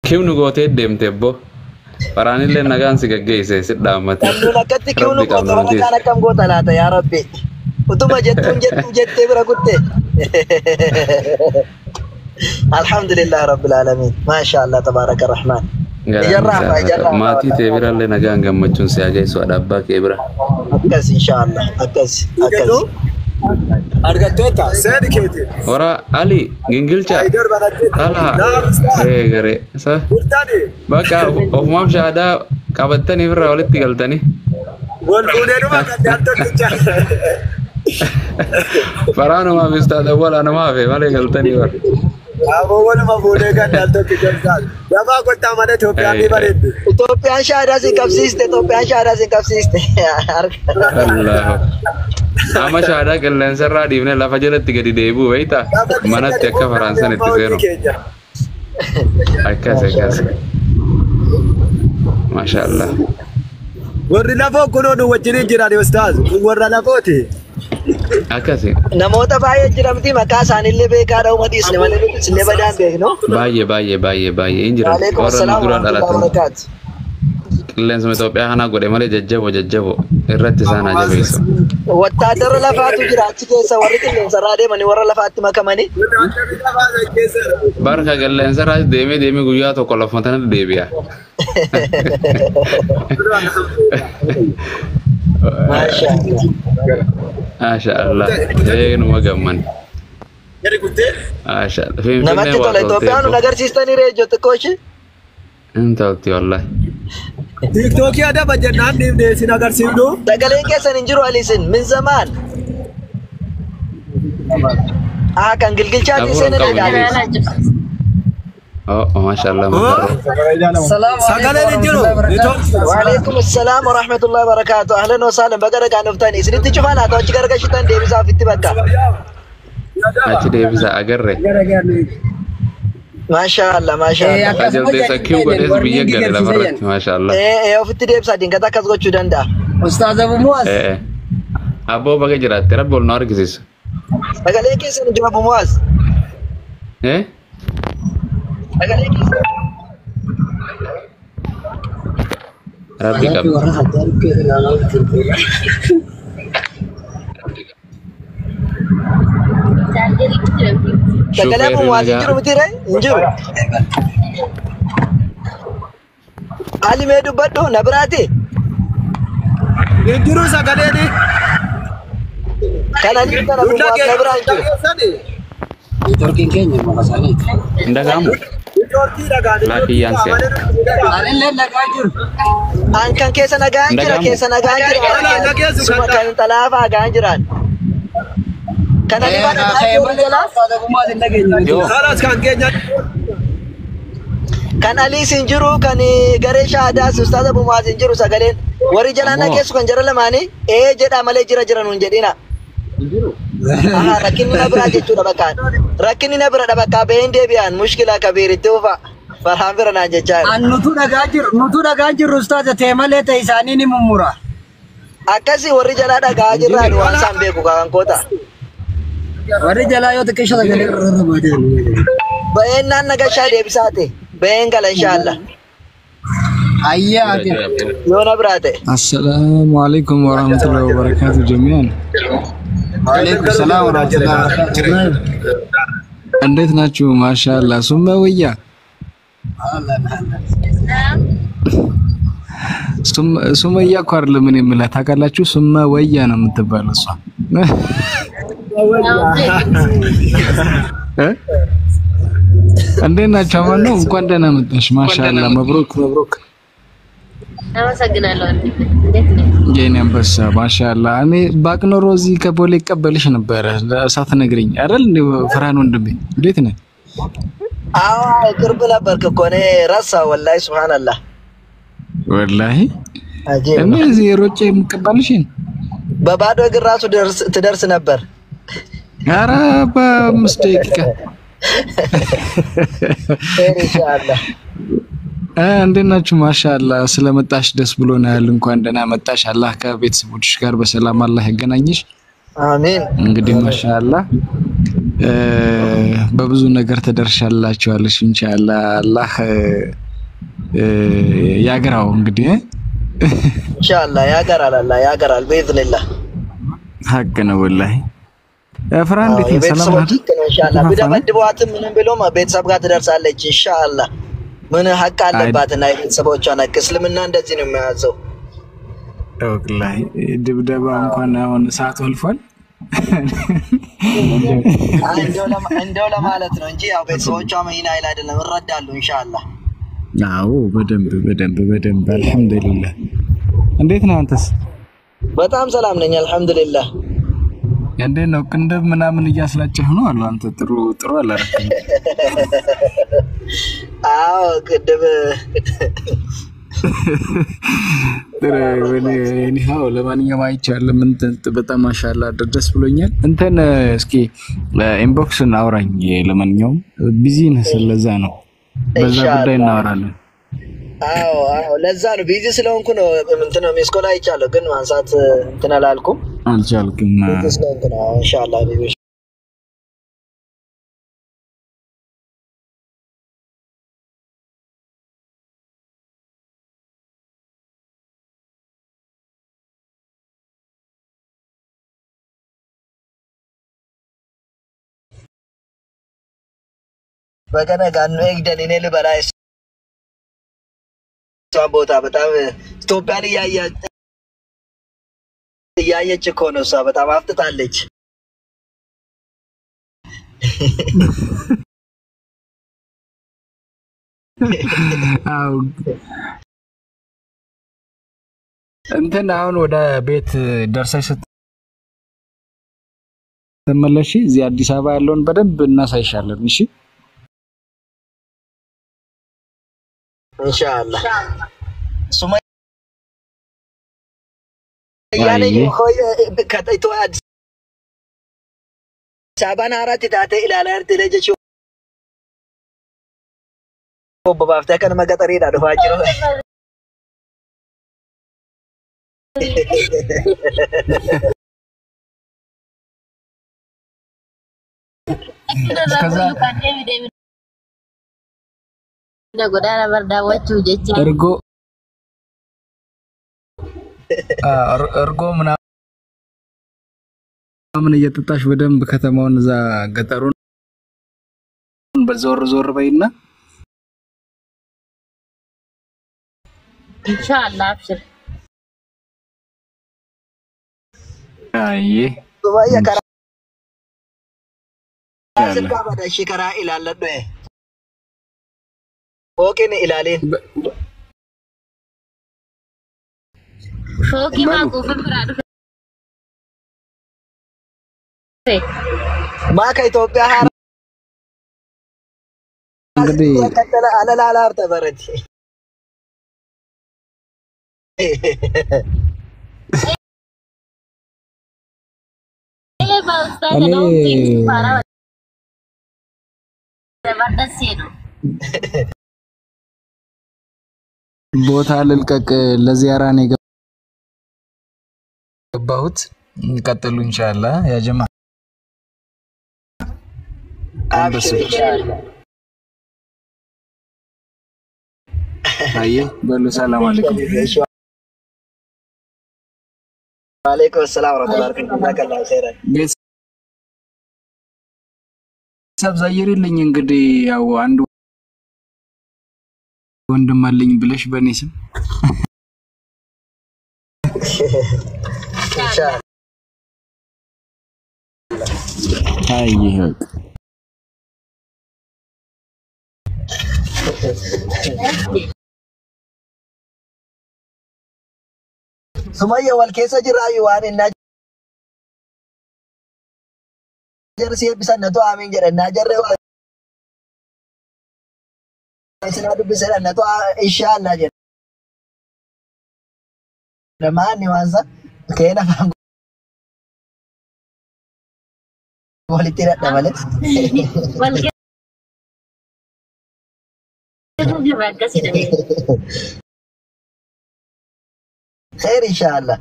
Kiwnu gootee deemtebbo. Waraanillee nagaan si gaggeesse si dhaammate. Kanneen akkatti kiwnu goota waraqaan akkam goota laata yaa Rabbi. Utuma jettee bira kutte. Alhamdulillah Rabbil Alamin. Mashallah tabaraka Rahman. Ijarraa. Maatii tee birallee nagaan gammachuun si hageessu abbaa kee bira. Akkas inshallah. Akkas. Argattoota seeni keeti. Ora Ali gingilcha. Ala. Gare. Sa. Bakka ofumaaf shaadaa qabattanii birraa walitti galtanii. Wal fuudheeduma kan daantokicha. Faraanuma bistaadha wala namaaf malee galtanii war. Abo waluma fuudhee kan daantokicha taal. Gabaa kottaa mana Itoophiyaan ni bareeddi. Itoophiyaan shaadaa si qabsiiste. Allah. Ama shaadaa qilleensarraa dhiifnee lafa jalatti gadi deebi'u beektaa? Manatti akka Faraansan itti seenu. Akkas. Mashallah. Warri lafoo kunoo nu wajjin jiran ustaaz. Warra lafooti. Akkasi. Namoota baay'ee jiramti maqaa isaaniillee beekaa dha'u madiisne malee nuti illee badaan beeknu. Baay'ee hin jiran. Waalaikum salaam wa rahmatullahi wa barakatuh. Qilleensa Itoophiyaa kana godhe malee jajjabo irratti isaan ajabeessu. Wattaadara lafaatu jira achi keessa warri qilleensarraa deemanii warra lafaatti makamanii. Barka qilleensarraa deemee guyyaa tokko lafuma tanatti deebi'a. Maashaallah. Numa gamman. Maashaallah. Namatti tola Itoophiyaan nu agarsiistanii reejoo xiqqooshi. Intalti wallahi. TikTok ada bajannaan deemnee sin agarsiifnu. Sagaleen keessan hin jiru alisin min zamaan. Kan gilgilchaatti seenee dhagaalee. Maashaallah. Sagaleen hin jiru. Waalaikum salaam wa rahmatullahi wa barakatuh. Ahlan wa sahlan bagara kan dhuftani. Isinitti cufaan haa ta'u achi gargashitan deebisaaf itti bakka. Achi deebisa agarre. Mashallah. Ajaltee sakkii godhees biyya gale lafarratti mashallah. Ofitti deebisa dinkata akkas gochuu danda'a. Ustaaz Abu Muaz. Abboo baga jiraatte rabbi ol nu argisiisa. Sagalee keessan hin jiru Abu Muaz. Sagalee keessan. Rabbi qabu. Sagalee Abu Muaz hin jiru miti ree? Hin jiru. Ali mee dubbadhu na biraati? Hin jiru sagaleeni. Kana ni kana Abu Muaz na biraa hin jiru. Turkiin keenya maqasaaniiti. Ndagamu. Lakiyyaan se'a. Anillee nagaa jiru. An kan keessa nagaan jira. Suma kan xalaafaa nagaan jiran. Kana ni mana kan Ali sin jiru kan garee shaadaa Ustaaz Abu Muaz sin jiru sagaleen warri jalaan nageessu kan jara lamaanii jedha malee jira nun jedhina. Rakkinni na biraa jechuudha bakkaan. Rakkinni na bira bakkaa baheen deebi'an mushkila kabiiritti ufa farhaan bira naan jechaa jira. Nutu dhagaa jirru Ustaaz ta'e malee ta'e isaanii ni mummura. Akkasii warri jalaa dhagaa jirraan waan isaan beeku kan koota. Warri jalaa yoo xiqqeesha sagalee irra baadiyaan. Baheen naan nagashaa deebisaate. Baheen gala inshallah. Ayyaati. Yoo na biraa ta'e. Assalamu alaikum warahmatullahi wabarakatuh jami'an. Waalaikum salaam warahmatullahi wabarakatuh. እንዴት ናችሁ? ማሻአላህ ሱመውያ ሱመያ እኮ አይደለም ምን የምላት ታውቃላችሁ? ሱመውያ ነው የምትባለው እሷ። እንዴት ናችሁ? ማን ነው? እንኳን ደህና መጣሽ። ማሻአላህ መብሩክ። አመሰግናለሁ። እንዴት ነህ? የኔ አንበሳ ማሻአላህ። እኔ ባቅ ኖሮ እዚህ ከቦሌ ቀበልሽ ነበር ሳትነግሪኝ አይደል? ፍራን ወንድሜ እንዴት ነህ? ቅርብ ነበርክ እኮ እኔ ረሳሁ ወላሂ ሱብሃንአላህ። ወላሂ እኔ እዚህ ሮጬ የምቀበልሽ በባዶ እግር ራሱ ትደርስ ነበር። ኧረ በ5 ደቂቃ ኢንሻአላህ። እንዴት ናችሁ? ማሻአላህ ስለመጣሽ ደስ ብሎናል። እንኳን ደህና መጣሽ። አላህ ከቤተሰቦችሽ ጋር በሰላም አላህ ያገናኝሽ። አሜን። እንግዲህ ማሻአላህ በብዙ ነገር ተደርሻላችኋለሽ ኢንሻአላህ አላህ ያገራው እንግዲህ ኢንሻአላህ ያገራል አላህ ያገራል በኢዝኒላህ ሀቅ ነው ወላሂ ፍራን እንዴት ነው ሰላም ነው ኢንሻአላህ ቢደበድቧትም ምንም ብሎም ቤተሰብ ጋር ትደርሳለች ኢንሻአላህ ምን ሀቅ አለባትና የቤተሰቦቿን ሀቅ እስልምና እንደዚህ ነው የሚያዘው ወላሂ ድብደባ እንኳን አሁን ሰዓት አልፏል እንደው ለማለት ነው እንጂ ያው ቤተሰቦቿ ምን አይል አይደለም እረዳሉ ኢንሻአላህ አዎ በደንብ አልহামዱሊላህ እንዴት ነህ አንተስ በጣም ሰላም ነኝ አልহামዱሊላህ እንዴት ነው ቅንድብ ምናምን እያስላጨህ ነው አሉ አንተ ጥሩ አላረክም አዎ ቅንድብ እኔ ሃው ለማንኛውም አይቻለሁ ምን በጣም ማሻአላ ደስ ብሎኛል እንትን እስኪ ኢንቦክስ እናውራኝ ለማንኛውም ቢዚ ነህ ስለዛ ነው በዛ ጉዳይ እናወራለን አዎ ለዛ ነው ቢዚ ስለሆንኩ ነው እንትን መስኮላ አይቻለሁ ግን ማንሳት እንትን አላልኩም አልቻልኩም ቢዚ ስለሆንኩ ነው ኢንሻአላህ ቢዚ በገና ጋር ነው ኤግደን እኔ ልበላይ ቦታ በጣም ኢትዮጵያን እያየች እኮ ነው እሷ በጣም አፍጥጣለች አው እንትን አሁን ወደ ቤት ደርሰሽ ተመለሺ እዚህ አዲስ አበባ ያለውን በደንብ እናሳይሻለን እሺ ኢንሻአላህ ሱማያ ያኔ ሆይ ከጠይቶ አዲስ አበባ አራት ታተ ኢላላ አርት ለጀች በባፍታ ከነ መገጠሪ ዳዶ ፋጅሮ ከዛ ጎዳና በርዳዎቹ ጀች እርጎ ምናምን እየተጣሽ በደንብ ከተማውን እዛ ገጠሩን በዞር በይና ኢንሻአላህ አብሽር አይ ሱማያ ከራ በዳሽ ከራ ኢላለ ዶ ኦኬ ነው ኢላሌ ፎቂ ማቁፍ ፍራዱ ማካ ኢትዮጵያ ሀራ እንግዲህ ከተለ አለላላር ተበረች ቦታ ልልቀቅ ለዚያራ ነው የገባሁት እንቀጥሉ ኢንሻአላህ ያ ጀማ አየ በሉ ሰላም አለይኩም ወአለይኩም ሰላም ወራህመቱላሂ ወበረካቱሁ ሰብዛየርልኝ እንግዲህ ያው አንዱ ወንድም አለኝ ብለሽ በኔ ስም ኢንሻአላህ አይ ሱማያ ወልኬሰ ጅራዩ ዋንና ጀርሲ ቢሰነቶ አሜን ጀረና ጀረው ስናዱ ቢሰነቶ ኢንሻአላህ ጀረ ለማን ይዋንሳ ከና ወልቲራ ደማለት ወልኬ خير ان شاء الله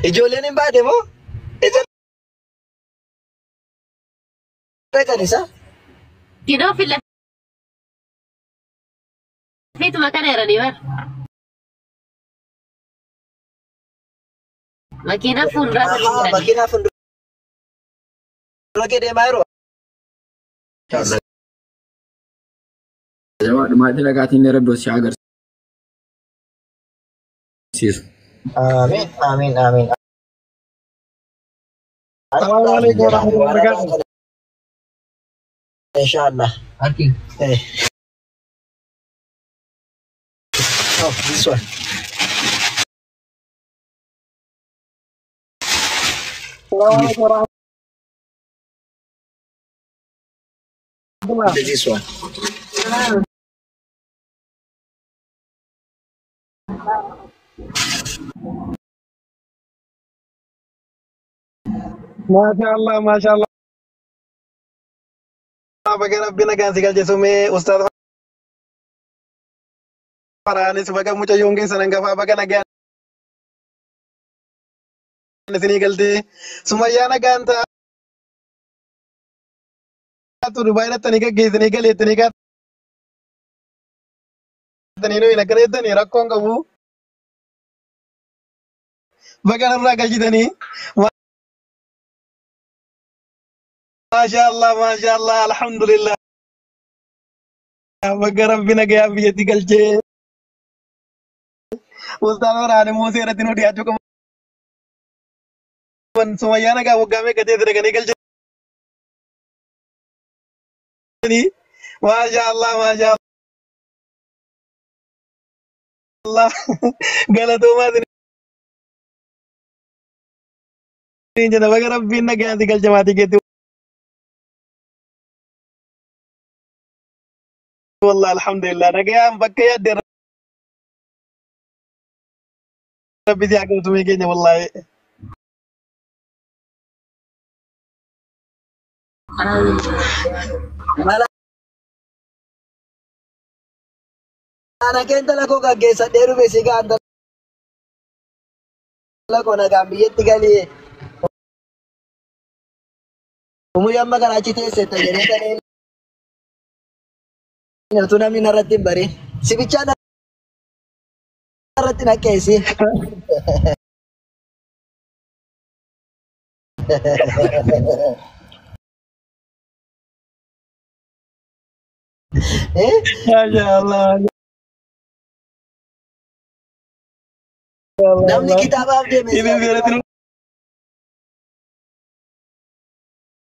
Ijoolleen hin baate moo? Isa kan isa? Kidoo fila. Fitu makan era di bar. Makina fundra Makina fuuldura kee deemaa jiru. Maatii dhagaatiin Rabbi si agarsiisu. Amin, amin, amin. Assalamualaikum warahmatullahi wabarakatuh. Inshallah. Okay. Oh, this one. Assalamualaikum warahmatullahi This one. Masyaallah, masyaallah. Baga Rabbina kan si galchisume Ustaz Farhanis baga mucayyoo keessan hangafa baga nagaan isinii galtee Sumayyaa nagaan taatu Dubaay dhattanii gaggeessanii galeettanii gaatanii nuyi nagareettanii rakkoon qabu baga narraa galchitanii Masyaallah, alhamdulillah. Baga Rabbina gaya biyyatti galchee Ustaz Farhanis Muusee irratti nu dhiyaachuu qabu. Sumayyaa nagaa waggaa meeqa ta'e daganii galchanii Masyaallah, masyaallah. Galatoomaa isin jedha baga Rabbiin nagaan si galche maatii keetti. والله الحمد لله نجاهم بكيا در ربي ذي عقل تميكيني والله Ana kenta lako kaggeessa dheeru beesigaa anda lako nagaan biyyatti galee umurii amma kana achi teessetta jedhee tanee tu namni narratti hin barin sibichaa narratti naqeessi. Masyaallah. Namni kitaabaaf deeme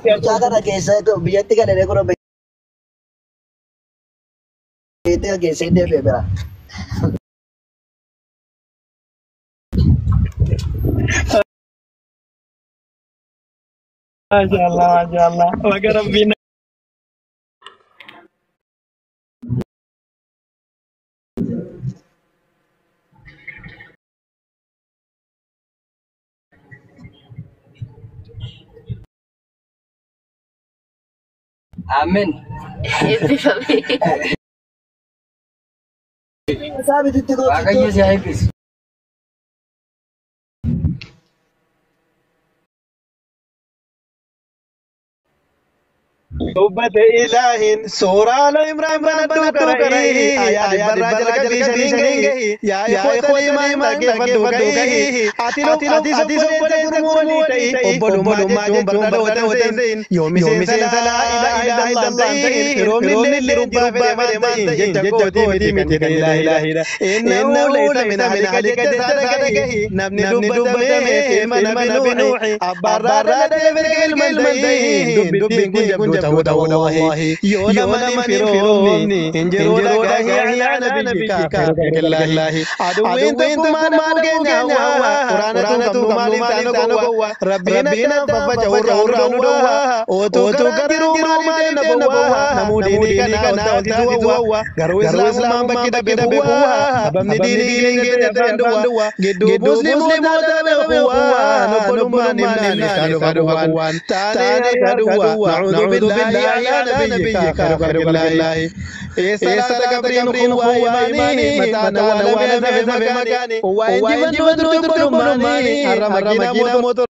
sibichaa kana keessa biyyatti galee kun Itu geser dia bebera. Masyaallah, masyaallah. Baga Rabbina Amin. Sabi itu kok. Makanya saya habis. Ubat ilahin surah al-Imran bantu karai ayat barajal kabisani ya ikhwani ma ke bantu kai ati sobole kurmoni tai obolu ma je bangalo hoten yomi sen sala ila illallah romni lirubba fere mantai jagoti miti la ilaha illa innahu laysa min ahlika likadhi nabni dubbata me man nuhi abarra de fil mantai dubbin kun jabdu تهودا والله يونا من فيرومني انجروا لك يا نبيك كالله عدوين تكم ما نبغينا قرانتكم مالي تانو ربنا ففجوا الروا وتقدروا ما نبوا نموديني كنا تدوا غرو اسلام بكدا بوا بمني ديني كده تندوا جدو مسلم تبوا obbolummaan himnaan kaaduka kuwaan taanee kaduwa na'uudhu billaahi ala nabiyyika khayrillaahi salaata qabriin kuwa imaanii mataana wala wala nafe makaani waanjiban nuutu obbolummaanii harra makiina motor